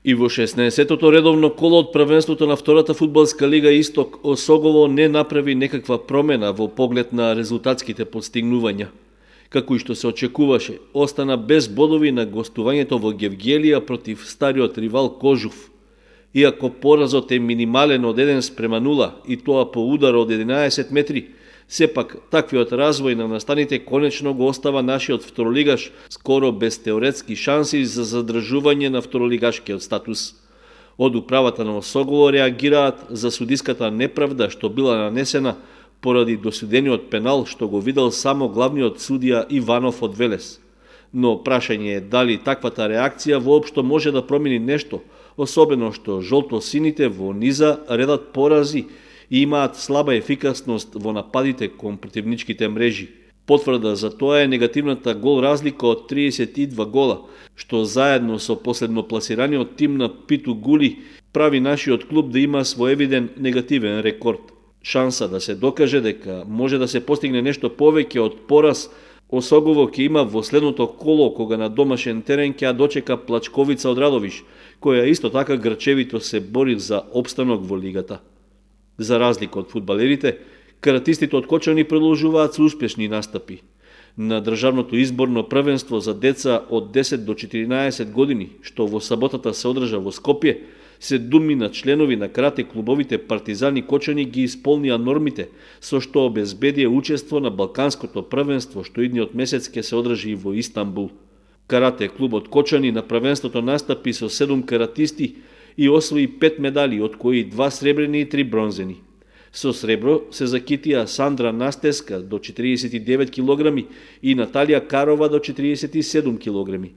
И во 16-тото редовно коло од првенството на втората фудбалска лига Исток, Осогово не направи некаква промена во поглед на резултатските постигнувања. Како и што се очекуваше, остана без бодови на гостувањето во Гевгелија против стариот ривал Кожув. Иако поразот е минимален од 1:0 и тоа по удар од 11 метри, сепак таквиот развој на настаните конечно го остава нашиот второлигаш скоро без теоретски шанси за задржување на второлигашкиот статус. Од управата на Осогово реагираат за судиската неправда што била нанесена поради досудениот пенал што го видел само главниот судија Иванов од Велес. Но прашање е дали таквата реакција воопшто може да промени нешто, особено што жолто-сините во низа редат порази и имаат слаба ефикасност во нападите кон противничките мрежи. Потврда за тоа е негативната гол разлика од 32 гола, што заедно со последно пласираниот тим на Питу Гули прави нашиот клуб да има своевиден негативен рекорд. Шанса да се докаже дека може да се постигне нешто повеќе од пораз, Осогово ќе има во следното коло кога на домашен терен ќе дочека Плачковица од Радовиш, која исто така грчевито се бори за опстанок во лигата. За разлика од фудбалерите, каратистите од Кочани продолжуваат со успешни настапи. На државното изборно првенство за деца од 10 до 14 години, што во саботата се одржа во Скопје, 7 членови на карате клубовите Партизани Кочани ги исполнија нормите, со што обезбедија учество на Балканското првенство, што идниот месец ќе се одржи во Истанбул. Карате клубот Кочани на првенството настапи со 7 каратисти и освои 5 медали, од кои 2 сребрени и 3 бронзени. Со сребро се закитија Сандра Настеска до 49 кг и Наталија Карова до 47 кг.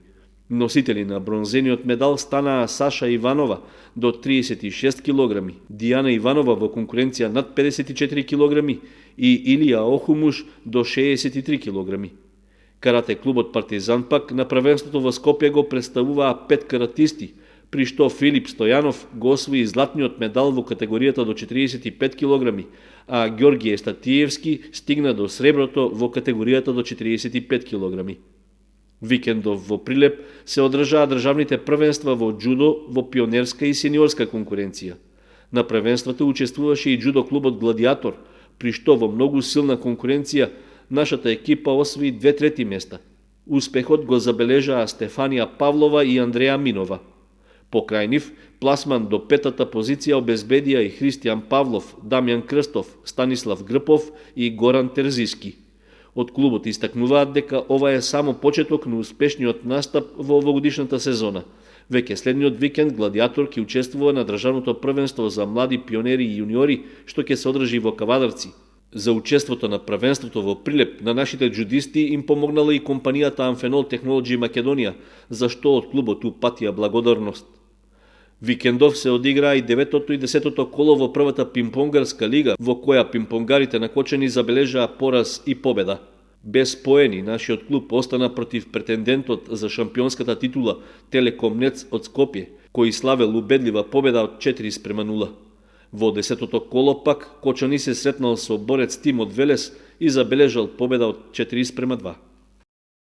Носители на бронзениот медал станаа Саша Иванова до 36 кг, Дијана Иванова во конкуренција над 54 кг и Илија Охумуш до 63 кг. Карате клубот Партизан пак на првенството во Скопје го представуваа 5 каратисти, при што Филип Стојанов го освои златниот медал во категоријата до 45 кг, а Ѓорѓије Статиевски стигна до среброто во категоријата до 45 кг. Викендов во Прилеп се одржаа државните првенства во џудо, во пионерска и сениорска конкуренција. На првенството учествуваше и џудо клубот Гладиатор, при што во многу силна конкуренција нашата екипа освои 2/3 места. Успехот го забележаа Стефанија Павлова и Андреја Минова. Покрај нив, пласман до 5-та позиција обезбедија и Христијан Павлов, Дамјан Крстов, Станислав Грпов и Горан Терзиски. Од клубот истакнуваат дека ова е само почеток на успешниот настап во овогодишната сезона. Веќе следниот викенд Гладиатор ќе учествува на државното првенство за млади пионери и јуниори, што ќе се одржи во Кавадарци. За учеството на првенството во Прилеп на нашите џудисти им помогнала и компанијата Амфенол Технолоджи Македонија, за што од клубот упатија благодарност. Викендов се одиграа и 9-тото и 10-тото коло во првата пимпонгарска лига, во која пимпонгарите на Кочани забележаа пораз и победа. Без поени, нашиот клуб остана против претендентот за шампионската титула Телеком Нец од Скопје, кој славел убедлива победа од 4:0. Во 10-тото коло пак Кочани се сретнал со борец Тим од Велес и забележал победа од 4:2.